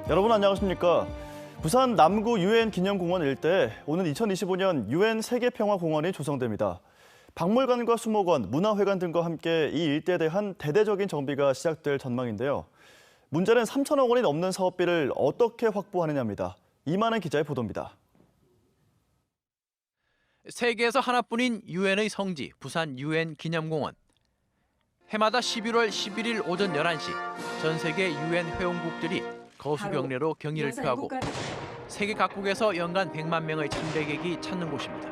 여러분 안녕하십니까? 부산 남구 유엔 기념공원 일대에 오는 2025년 유엔 세계평화공원이 조성됩니다. 박물관과 수목원, 문화회관 등과 함께 이 일대에 대한 대대적인 정비가 시작될 전망인데요. 문제는 3천억 원이 넘는 사업비를 어떻게 확보하느냐입니다. 이만한 기자의 보도입니다. 세계에서 하나뿐인 유엔의 성지, 부산 유엔 기념공원. 해마다 11월 11일 오전 11시, 전 세계 유엔 회원국들이 거수경례로 경의를 표하고 세계 각국에서 연간 100만 명의 참배객이 찾는 곳입니다.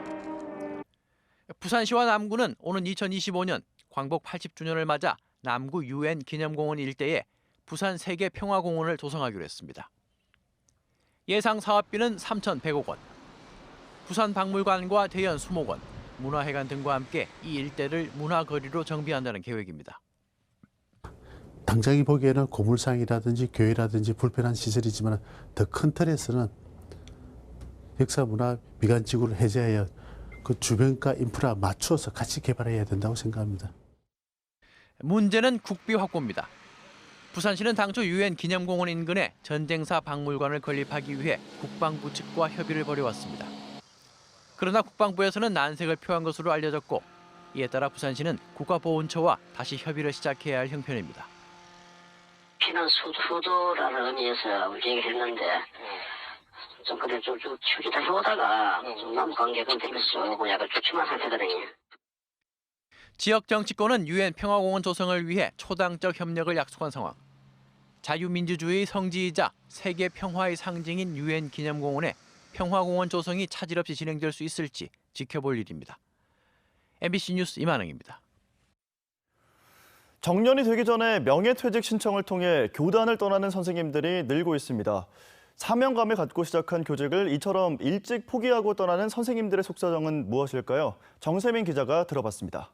부산시와 남구는 오는 2025년 광복 80주년을 맞아 남구 유엔 기념공원 일대에 부산 세계평화공원을 조성하기로 했습니다. 예상 사업비는 3,100억 원. 부산 박물관과 대연 수목원, 문화회관 등과 함께 이 일대를 문화거리로 정비한다는 계획입니다. 당장이 보기에는 고물상이라든지 교회라든지 불편한 시설이지만 더 큰 틀에서는 역사 문화 미관지구를 해제하여 그 주변과 인프라 맞추어서 같이 개발해야 된다고 생각합니다. 문제는 국비 확보입니다. 부산시는 당초 유엔 기념공원 인근에 전쟁사 박물관을 건립하기 위해 국방부 측과 협의를 벌여왔습니다. 그러나 국방부에서는 난색을 표한 것으로 알려졌고 이에 따라 부산시는 국가보훈처와 다시 협의를 시작해야 할 형편입니다. 피난 수도라는 의미에서 우리 얘기를 했는데 좀 그래 좀 치우기 다 해오다가 좀 남북 관계가 되면서 조금 약간 주춤한 상태거든요. 지역 정치권은 유엔 평화공원 조성을 위해 초당적 협력을 약속한 상황. 자유민주주의 성지이자 세계 평화의 상징인 유엔 기념공원에 평화공원 조성이 차질 없이 진행될 수 있을지 지켜볼 일입니다. MBC 뉴스 이만흥입니다. 정년이 되기 전에 명예퇴직 신청을 통해 교단을 떠나는 선생님들이 늘고 있습니다. 사명감을 갖고 시작한 교직을 이처럼 일찍 포기하고 떠나는 선생님들의 속사정은 무엇일까요? 정세민 기자가 들어봤습니다.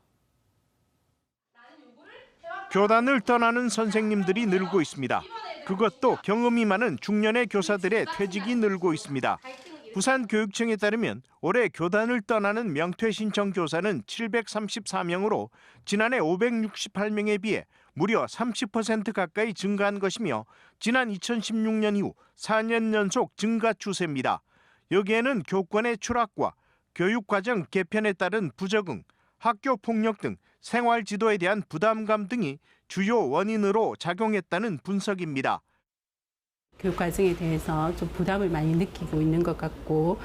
교단을 떠나는 선생님들이 늘고 있습니다. 그것도 경험이 많은 중년의 교사들의 퇴직이 늘고 있습니다. 부산교육청에 따르면 올해 교단을 떠나는 명퇴 신청 교사는 734명으로 지난해 568명에 비해 무려 30% 가까이 증가한 것이며 지난 2016년 이후 4년 연속 증가 추세입니다. 여기에는 교권의 추락과 교육과정 개편에 따른 부적응, 학교 폭력 등 생활 지도에 대한 부담감 등이 주요 원인으로 작용했다는 분석입니다. 교육 과정에 대해서 좀 부담을 많이 느끼고 있는 것 같고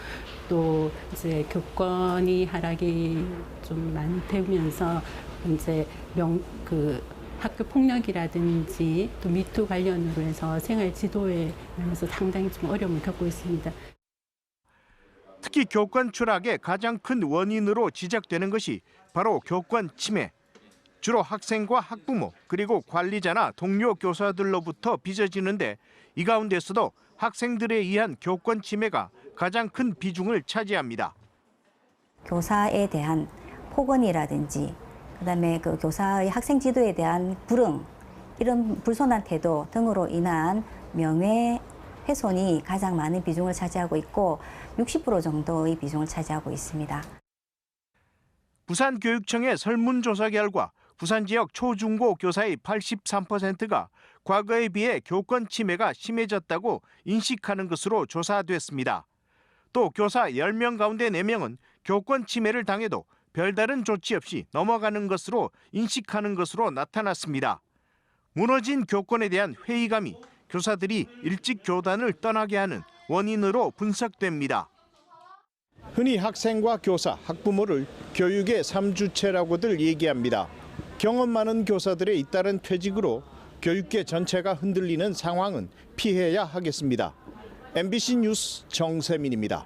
또 이제 교권이 하락이 좀 많이 되면서 이제 학교 폭력이라든지 또 미투 관련으로 해서 생활 지도에 관해서 상당히 좀 어려움을 겪고 있습니다. 특히 교권 추락의 가장 큰 원인으로 지적되는 것이 바로 교권 침해. 주로 학생과 학부모 그리고 관리자나 동료 교사들로부터 빚어지는데 이 가운데서도 학생들에 의한 교권 침해가 가장 큰 비중을 차지합니다. 교사에 대한 폭언이라든지 그다음에 그 교사의 학생 지도에 대한 불응, 이런 불손한 태도 등으로 인한 명예훼손이 가장 많은 비중을 차지하고 있고 60% 정도의 비중을 차지하고 있습니다. 부산교육청의 설문조사 결과 부산 지역 초중고 교사의 83%가 과거에 비해 교권 침해가 심해졌다고 인식하는 것으로 조사됐습니다. 또 교사 10명 가운데 4명은 교권 침해를 당해도 별다른 조치 없이 넘어가는 것으로 인식하는 것으로 나타났습니다. 무너진 교권에 대한 회의감이 교사들이 일찍 교단을 떠나게 하는 원인으로 분석됩니다. 흔히 학생과 교사, 학부모를 교육의 3주체라고들 얘기합니다. 경험 많은 교사들의 잇따른 퇴직으로 교육계 전체가 흔들리는 상황은 피해야 하겠습니다. MBC 뉴스 정세민입니다.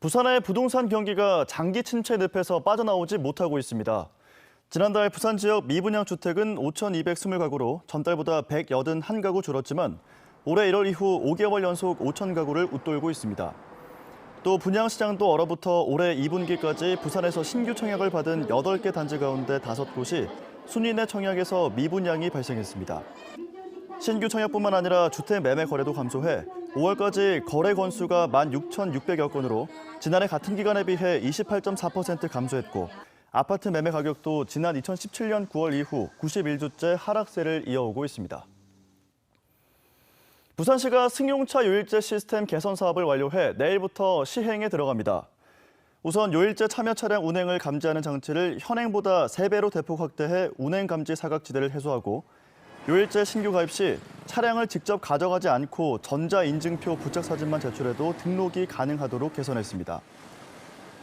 부산의 부동산 경기가 장기 침체 늪에서 빠져나오지 못하고 있습니다. 지난달 부산 지역 미분양 주택은 5,220가구로 전달보다 181가구 줄었지만 올해 1월 이후 5개월 연속 5,000가구를 웃돌고 있습니다. 또 분양시장도 얼어붙어 올해 2분기까지 부산에서 신규 청약을 받은 8개 단지 가운데 5곳이 순위 내 청약에서 미분양이 발생했습니다. 신규 청약뿐만 아니라 주택 매매 거래도 감소해 5월까지 거래 건수가 16,600여 건으로 지난해 같은 기간에 비해 28.4% 감소했고 아파트 매매 가격도 지난 2017년 9월 이후 91주째 하락세를 이어오고 있습니다. 부산시가 승용차 요일제 시스템 개선 사업을 완료해 내일부터 시행에 들어갑니다. 우선 요일제 참여 차량 운행을 감지하는 장치를 현행보다 3배로 대폭 확대해 운행 감지 사각지대를 해소하고 요일제 신규 가입 시 차량을 직접 가져가지 않고 전자인증표 부착 사진만 제출해도 등록이 가능하도록 개선했습니다.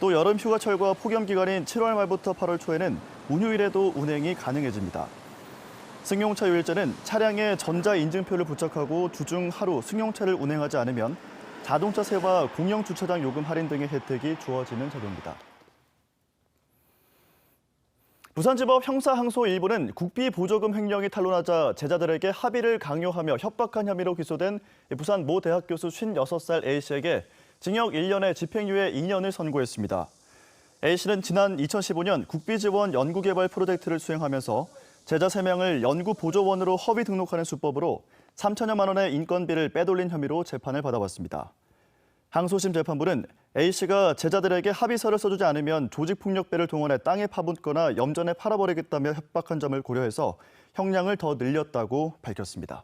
또 여름 휴가철과 폭염 기간인 7월 말부터 8월 초에는 운휴일에도 운행이 가능해집니다. 승용차 요일제는 차량에 전자인증표를 부착하고 주중 하루 승용차를 운행하지 않으면 자동차세와 공영주차장 요금 할인 등의 혜택이 주어지는 제도입니다. 부산지법 형사항소 1부는 국비 보조금 횡령이 탄로나자 제자들에게 합의를 강요하며 협박한 혐의로 기소된 부산 모 대학 교수 56살 A씨에게 징역 1년에 집행유예 2년을 선고했습니다. A씨는 지난 2015년 국비지원 연구개발 프로젝트를 수행하면서 제자 3명을 연구보조원으로 허위 등록하는 수법으로 3천여만 원의 인건비를 빼돌린 혐의로 재판을 받아왔습니다. 항소심 재판부는 A씨가 제자들에게 합의서를 써주지 않으면 조직폭력배를 동원해 땅에 파묻거나 염전에 팔아버리겠다며 협박한 점을 고려해서 형량을 더 늘렸다고 밝혔습니다.